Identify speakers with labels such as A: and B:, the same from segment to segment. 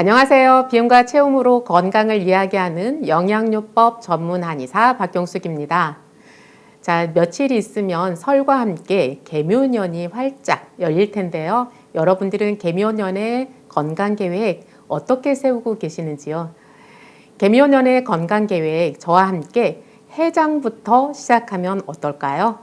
A: 안녕하세요. 비움과 체험으로 건강을 이야기하는 영양요법 전문 한의사 박경숙입니다. 자, 며칠 있으면 설과 함께 개묘년이 활짝 열릴 텐데요. 여러분들은 개묘년의 건강계획 어떻게 세우고 계시는지요? 개묘년의 건강계획 저와 함께 해장부터 시작하면 어떨까요?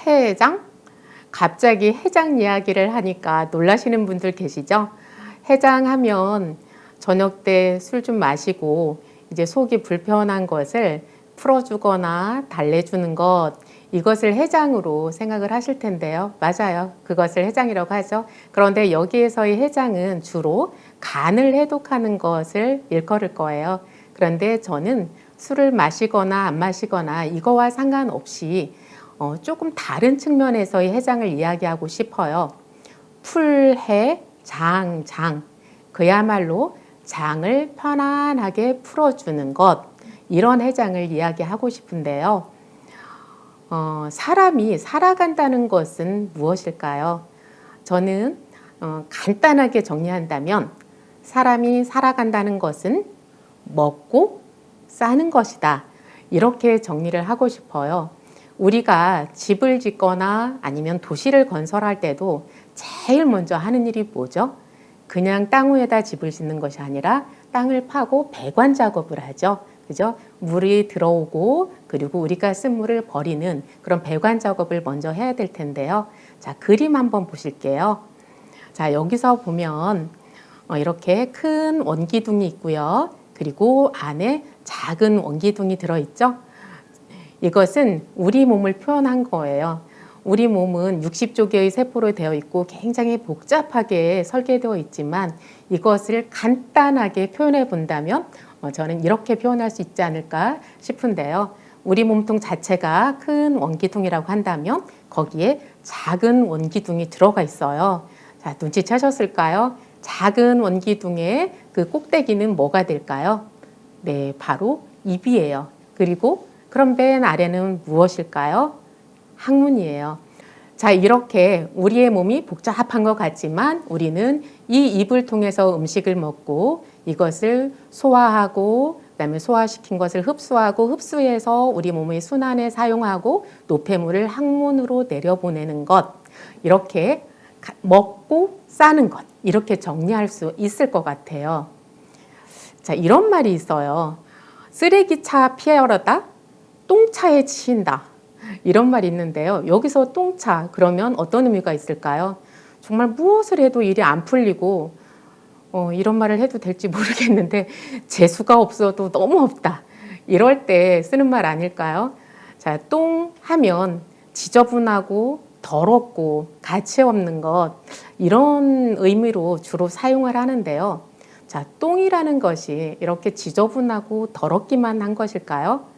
A: 해장? 갑자기 해장 이야기를 하니까 놀라시는 분들 계시죠? 해장하면 저녁 때 술 좀 마시고 이제 속이 불편한 것을 풀어주거나 달래주는 것, 이것을 해장으로 생각을 하실 텐데요. 맞아요. 그것을 해장이라고 하죠. 그런데 여기에서의 해장은 주로 간을 해독하는 것을 일컬을 거예요. 그런데 저는 술을 마시거나 안 마시거나 이거와 상관없이 조금 다른 측면에서의 해장을 이야기하고 싶어요. 풀해, 장. 그야말로 장을 편안하게 풀어주는 것, 이런 해장을 이야기하고 싶은데요. 사람이 살아간다는 것은 무엇일까요? 저는 간단하게 정리한다면 사람이 살아간다는 것은 먹고 사는 것이다. 이렇게 정리를 하고 싶어요. 우리가 집을 짓거나 아니면 도시를 건설할 때도 제일 먼저 하는 일이 뭐죠? 그냥 땅 위에다 집을 짓는 것이 아니라 땅을 파고 배관 작업을 하죠. 그죠? 물이 들어오고 그리고 우리가 쓴 물을 버리는 그런 배관 작업을 먼저 해야 될 텐데요. 자, 그림 한번 보실게요. 자, 여기서 보면 이렇게 큰 원기둥이 있고요. 그리고 안에 작은 원기둥이 들어있죠. 이것은 우리 몸을 표현한 거예요. 우리 몸은 60조 개의 세포로 되어 있고 굉장히 복잡하게 설계되어 있지만 이것을 간단하게 표현해 본다면 저는 이렇게 표현할 수 있지 않을까 싶은데요. 우리 몸통 자체가 큰 원기둥이라고 한다면 거기에 작은 원기둥이 들어가 있어요. 자, 눈치채셨을까요? 작은 원기둥의 그 꼭대기는 뭐가 될까요? 네, 바로 입이에요. 그리고 그럼 맨 아래는 무엇일까요? 항문이에요. 자, 이렇게 우리의 몸이 복잡한 것 같지만 우리는 이 입을 통해서 음식을 먹고 이것을 소화하고 그다음에 소화시킨 것을 흡수하고 흡수해서 우리 몸의 순환에 사용하고 노폐물을 항문으로 내려보내는 것, 이렇게 먹고 싸는 것, 이렇게 정리할 수 있을 것 같아요. 자, 이런 말이 있어요. 쓰레기차 피하려다 똥차에 치인다. 이런 말이 있는데요. 여기서 똥차, 그러면 어떤 의미가 있을까요? 정말 무엇을 해도 일이 안 풀리고 이런 말을 해도 될지 모르겠는데 재수가 없어도 너무 없다. 이럴 때 쓰는 말 아닐까요? 자, 똥 하면 지저분하고 더럽고 가치 없는 것, 이런 의미로 주로 사용을 하는데요. 자, 똥이라는 것이 이렇게 지저분하고 더럽기만 한 것일까요?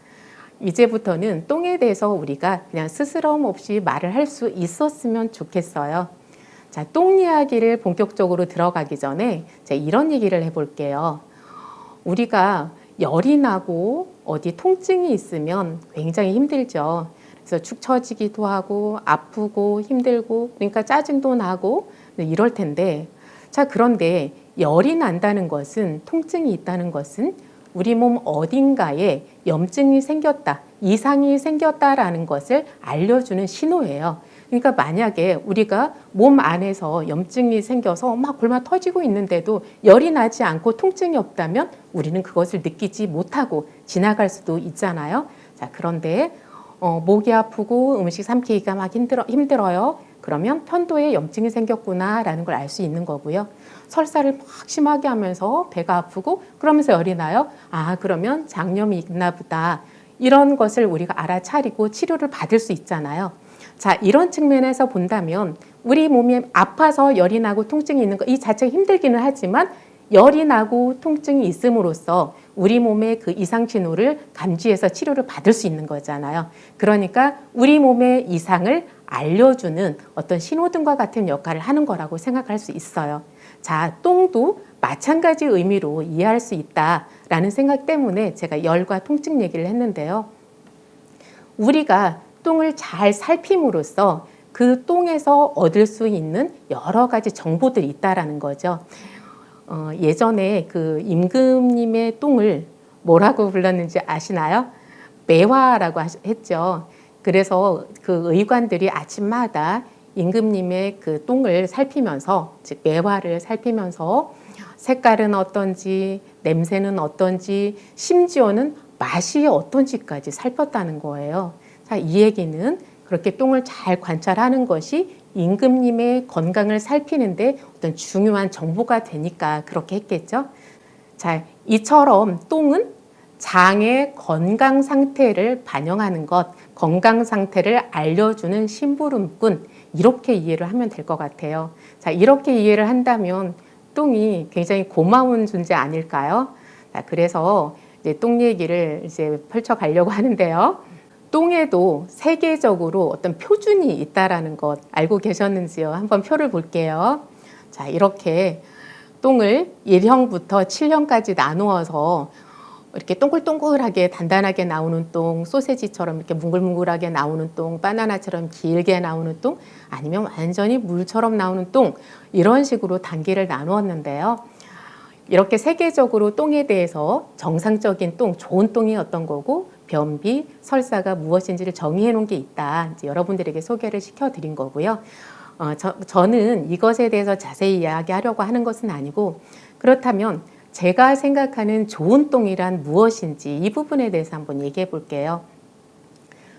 A: 이제부터는 똥에 대해서 우리가 그냥 스스럼 없이 말을 할 수 있었으면 좋겠어요. 자, 똥 이야기를 본격적으로 들어가기 전에 제가 이런 얘기를 해볼게요. 우리가 열이 나고 어디 통증이 있으면 굉장히 힘들죠. 그래서 축 처지기도 하고 아프고 힘들고 그러니까 짜증도 나고 이럴 텐데, 자, 그런데 열이 난다는 것은, 통증이 있다는 것은 우리 몸 어딘가에 염증이 생겼다, 이상이 생겼다라는 것을 알려주는 신호예요. 그러니까 만약에 우리가 몸 안에서 염증이 생겨서 막 골마 터지고 있는데도 열이 나지 않고 통증이 없다면 우리는 그것을 느끼지 못하고 지나갈 수도 있잖아요. 자, 그런데 목이 아프고 음식 삼키기가 막 힘들어요. 그러면 편도에 염증이 생겼구나라는 걸 알 수 있는 거고요. 설사를 막 심하게 하면서 배가 아프고 그러면서 열이 나요. 아, 그러면 장염이 있나 보다. 이런 것을 우리가 알아차리고 치료를 받을 수 있잖아요. 자, 이런 측면에서 본다면 우리 몸이 아파서 열이 나고 통증이 있는 것 이 자체가 힘들기는 하지만 열이 나고 통증이 있음으로써 우리 몸의 그 이상 신호를 감지해서 치료를 받을 수 있는 거잖아요. 그러니까 우리 몸의 이상을 알려주는 어떤 신호등과 같은 역할을 하는 거라고 생각할 수 있어요. 자, 똥도 마찬가지 의미로 이해할 수 있다라는 생각 때문에 제가 열과 통증 얘기를 했는데요. 우리가 똥을 잘 살핌으로써 그 똥에서 얻을 수 있는 여러 가지 정보들이 있다라는 거죠. 예전에 그 임금님의 똥을 뭐라고 불렀는지 아시나요? 매화라고 했죠. 그래서 그 의관들이 아침마다 임금님의 그 똥을 살피면서, 즉 매화를 살피면서 색깔은 어떤지, 냄새는 어떤지, 심지어는 맛이 어떤지까지 살폈다는 거예요. 자, 이 얘기는 그렇게 똥을 잘 관찰하는 것이 임금님의 건강을 살피는데 어떤 중요한 정보가 되니까 그렇게 했겠죠. 자, 이처럼 똥은 장의 건강 상태를 반영하는 것, 건강 상태를 알려주는 심부름꾼, 이렇게 이해를 하면 될 것 같아요. 자, 이렇게 이해를 한다면 똥이 굉장히 고마운 존재 아닐까요? 자, 그래서 이제 똥 얘기를 이제 펼쳐가려고 하는데요. 똥에도 세계적으로 어떤 표준이 있다라는 것 알고 계셨는지요? 한번 표를 볼게요. 자, 이렇게 똥을 1형부터 7형까지 나누어서 이렇게 동글동글하게 단단하게 나오는 똥, 소세지처럼 이렇게 뭉글뭉글하게 나오는 똥, 바나나처럼 길게 나오는 똥, 아니면 완전히 물처럼 나오는 똥, 이런 식으로 단계를 나누었는데요. 이렇게 세계적으로 똥에 대해서 정상적인 똥, 좋은 똥이 어떤 거고 변비, 설사가 무엇인지를 정의해 놓은 게 있다. 이제 여러분들에게 소개를 시켜드린 거고요. 저는 이것에 대해서 자세히 이야기하려고 하는 것은 아니고, 그렇다면 제가 생각하는 좋은 똥이란 무엇인지 이 부분에 대해서 한번 얘기해 볼게요.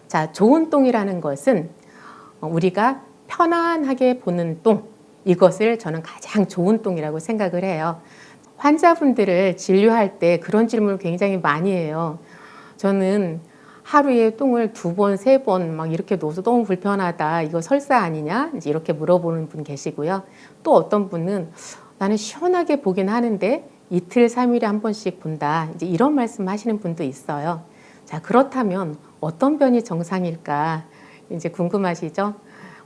A: 자, 좋은 똥이라는 것은 우리가 편안하게 보는 똥, 이것을 저는 가장 좋은 똥이라고 생각을 해요. 환자분들을 진료할 때 그런 질문을 굉장히 많이 해요. 저는 하루에 똥을 2번, 3번 막 이렇게 놓아서 너무 불편하다. 이거 설사 아니냐? 이제 이렇게 물어보는 분 계시고요. 또 어떤 분은 나는 시원하게 보긴 하는데 이틀, 3일에 한 번씩 본다. 이제 이런 말씀 하시는 분도 있어요. 자, 그렇다면 어떤 변이 정상일까? 이제 궁금하시죠?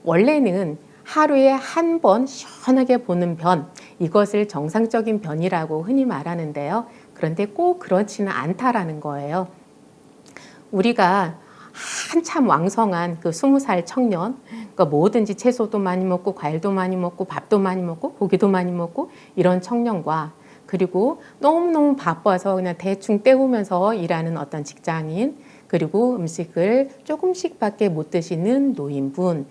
A: 원래는 하루에 한 번 시원하게 보는 변, 이것을 정상적인 변이라고 흔히 말하는데요. 그런데 꼭 그렇지는 않다라는 거예요. 우리가 한참 왕성한 그 20살 청년, 그러니까 뭐든지 채소도 많이 먹고 과일도 많이 먹고 밥도 많이 먹고 고기도 많이 먹고 이런 청년과, 그리고 너무너무 바빠서 그냥 대충 때우면서 일하는 어떤 직장인, 그리고 음식을 조금씩밖에 못 드시는 노인분,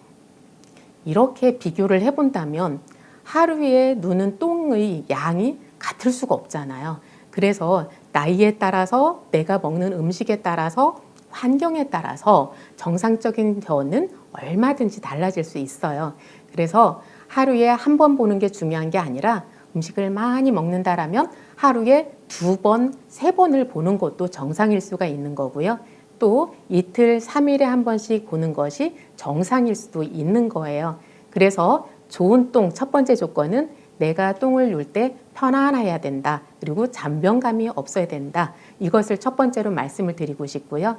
A: 이렇게 비교를 해본다면 하루에 누는 똥의 양이 같을 수가 없잖아요. 그래서 나이에 따라서, 내가 먹는 음식에 따라서, 환경에 따라서 정상적인 변은 얼마든지 달라질 수 있어요. 그래서 하루에 한 번 보는 게 중요한 게 아니라 음식을 많이 먹는다라면 하루에 2번, 3번을 보는 것도 정상일 수가 있는 거고요. 또 이틀, 3일에 한 번씩 보는 것이 정상일 수도 있는 거예요. 그래서 좋은 똥, 첫 번째 조건은 내가 똥을 눌 때 편안해야 된다. 그리고 잔변감이 없어야 된다. 이것을 첫 번째로 말씀을 드리고 싶고요.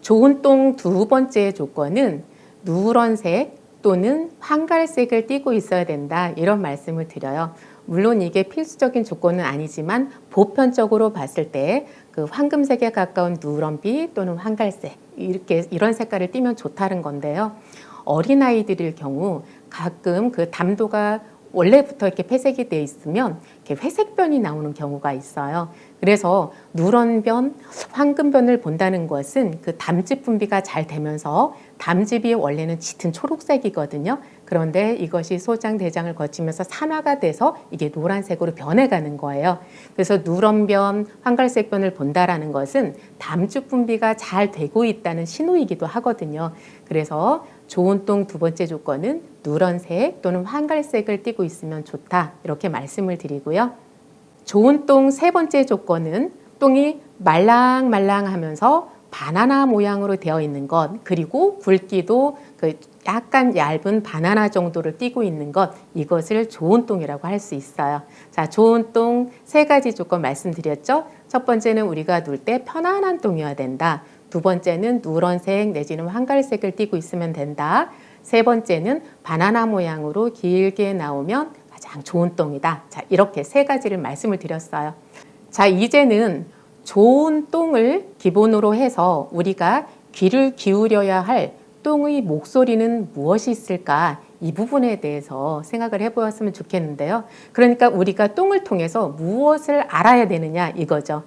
A: 좋은 똥 2번째 조건은 누런색 또는 황갈색을 띠고 있어야 된다. 이런 말씀을 드려요. 물론 이게 필수적인 조건은 아니지만 보편적으로 봤을 때 그 황금색에 가까운 누런빛 또는 황갈색, 이런 색깔을 띠면 좋다는 건데요. 어린아이들일 경우 가끔 그 담도가 원래부터 이렇게 회색이 돼 있으면 이렇게 회색변이 나오는 경우가 있어요. 그래서 누런변, 황금변을 본다는 것은 그 담즙 분비가 잘 되면서 담즙이 원래는 짙은 초록색이거든요. 그런데 이것이 소장, 대장을 거치면서 산화가 돼서 이게 노란색으로 변해가는 거예요. 그래서 누런변, 황갈색변을 본다라는 것은 담즙 분비가 잘 되고 있다는 신호이기도 하거든요. 그래서 좋은 똥 2번째 조건은 누런색 또는 황갈색을 띠고 있으면 좋다. 이렇게 말씀을 드리고요. 좋은 똥 3번째 조건은 똥이 말랑말랑하면서 바나나 모양으로 되어 있는 것, 그리고 굵기도 그 약간 얇은 바나나 정도를 띠고 있는 것, 이것을 좋은 똥이라고 할 수 있어요. 자, 좋은 똥 3가지 조건 말씀드렸죠. 첫 번째는 우리가 눌 때 편안한 똥이어야 된다. 2번째는 누런색 내지는 황갈색을 띠고 있으면 된다. 3번째는 바나나 모양으로 길게 나오면 가장 좋은 똥이다. 자, 이렇게 3가지를 말씀을 드렸어요. 자, 이제는 좋은 똥을 기본으로 해서 우리가 귀를 기울여야 할 똥의 목소리는 무엇이 있을까? 이 부분에 대해서 생각을 해보았으면 좋겠는데요. 그러니까 우리가 똥을 통해서 무엇을 알아야 되느냐 이거죠.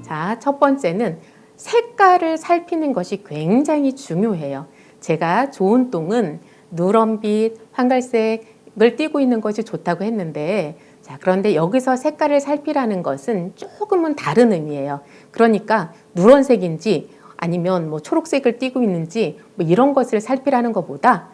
A: 자, 첫 번째는 색깔을 살피는 것이 굉장히 중요해요. 제가 좋은 똥은 누런빛, 황갈색을 띠고 있는 것이 좋다고 했는데, 자, 그런데 여기서 색깔을 살피라는 것은 조금은 다른 의미예요. 그러니까 누런색인지 아니면 뭐 초록색을 띠고 있는지 뭐 이런 것을 살피라는 것보다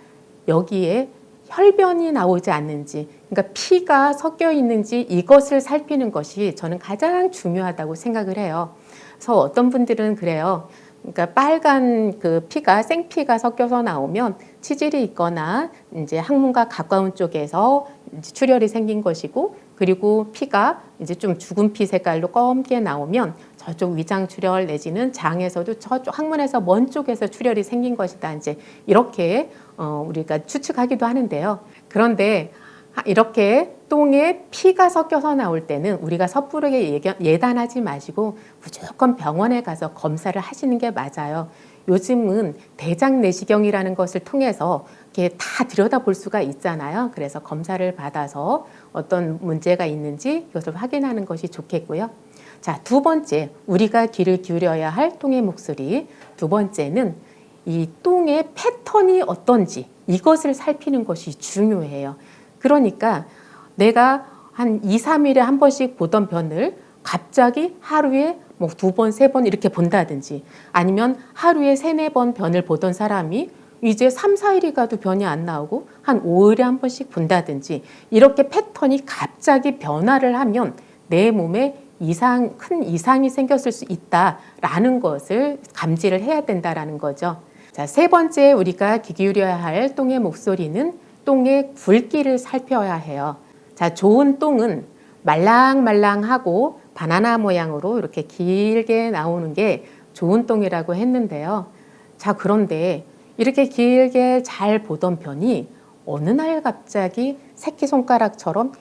A: 여기에 혈변이 나오지 않는지, 그러니까 피가 섞여 있는지 이것을 살피는 것이 저는 가장 중요하다고 생각을 해요. 그래서 어떤 분들은 그래요. 그러니까 빨간 그 피가 생피가 섞여서 나오면 치질이 있거나 이제 항문과 가까운 쪽에서 이제 출혈이 생긴 것이고, 그리고 피가 이제 좀 죽은 피 색깔로 검게 나오면 저쪽 위장 출혈 내지는 장에서도 저쪽 항문에서 먼 쪽에서 출혈이 생긴 것이다. 이제 이렇게 우리가 추측하기도 하는데요. 그런데 이렇게 똥에 피가 섞여서 나올 때는 우리가 섣부르게 예단하지 마시고 무조건 병원에 가서 검사를 하시는 게 맞아요. 요즘은 대장 내시경이라는 것을 통해서 이렇게 다 들여다볼 수가 있잖아요. 그래서 검사를 받아서 어떤 문제가 있는지 이것을 확인하는 것이 좋겠고요. 자, 두 번째, 우리가 귀를 기울여야 할 똥의 목소리. 두 번째는 이 똥의 패턴이 어떤지 이것을 살피는 것이 중요해요. 그러니까 내가 한 2, 3일에 한 번씩 보던 변을 갑자기 하루에 뭐 2번, 3번 이렇게 본다든지, 아니면 하루에 3, 4번 변을 보던 사람이 이제 3, 4일이 가도 변이 안 나오고 한 5일에 한 번씩 본다든지, 이렇게 패턴이 갑자기 변화를 하면 내 몸에 큰 이상이 생겼을 수 있다라는 것을 감지를 해야 된다라는 거죠. 자, 세 번째 우리가 귀 기울여야 할 똥의 목소리는 똥의 굵기를 살펴야 해요. 자, 좋은 똥은 말랑말랑하고 바나나 모양으로 이렇게 길게 나오는 게 좋은 똥이라고 했는데요. 자, 그런데 이렇게 길게 잘 보던 변이 어느 날 갑자기 새끼손가락처럼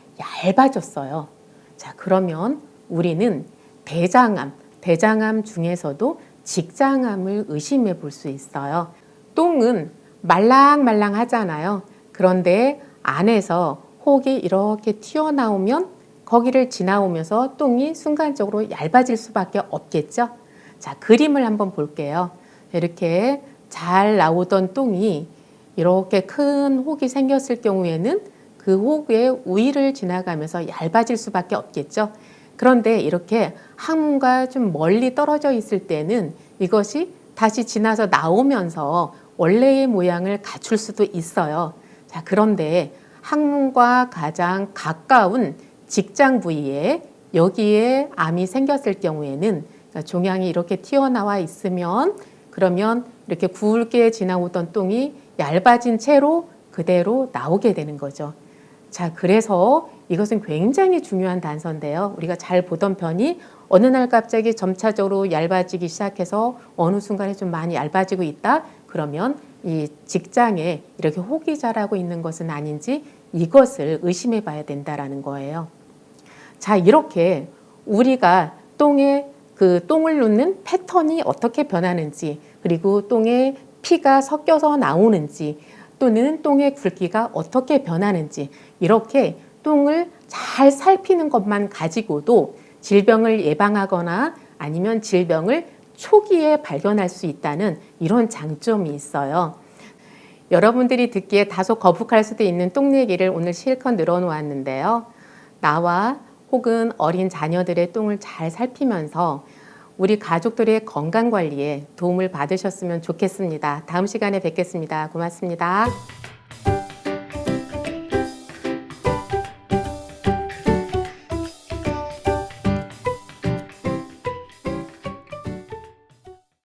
A: 얇아졌어요. 자, 그러면 우리는 대장암 중에서도 직장암을 의심해 볼 수 있어요. 똥은 말랑말랑하잖아요. 그런데 안에서 혹이 이렇게 튀어나오면 거기를 지나오면서 똥이 순간적으로 얇아질 수밖에 없겠죠. 자, 그림을 한번 볼게요. 이렇게 잘 나오던 똥이 이렇게 큰 혹이 생겼을 경우에는 그 혹의 우위를 지나가면서 얇아질 수밖에 없겠죠. 그런데 이렇게 항문과 좀 멀리 떨어져 있을 때는 이것이 다시 지나서 나오면서 원래의 모양을 갖출 수도 있어요. 자, 그런데 항문과 가장 가까운 직장 부위에 여기에 암이 생겼을 경우에는, 그러니까 종양이 이렇게 튀어나와 있으면, 그러면 이렇게 굵게 지나오던 똥이 얇아진 채로 그대로 나오게 되는 거죠. 자, 그래서 이것은 굉장히 중요한 단서인데요. 우리가 잘 보던 변이 어느 날 갑자기 점차적으로 얇아지기 시작해서 어느 순간에 좀 많이 얇아지고 있다. 그러면 이 직장에 이렇게 혹이 자라고 있는 것은 아닌지 이것을 의심해 봐야 된다라는 거예요. 자, 이렇게 우리가 똥을 눕는 패턴이 어떻게 변하는지, 그리고 똥에 피가 섞여서 나오는지, 또는 똥의 굵기가 어떻게 변하는지, 이렇게 똥을 잘 살피는 것만 가지고도 질병을 예방하거나 아니면 질병을 초기에 발견할 수 있다는 이런 장점이 있어요. 여러분들이 듣기에 다소 거북할 수도 있는 똥 얘기를 오늘 실컷 늘어놓았는데요. 나와 혹은 어린 자녀들의 똥을 잘 살피면서 우리 가족들의 건강 관리에 도움을 받으셨으면 좋겠습니다. 다음 시간에 뵙겠습니다. 고맙습니다.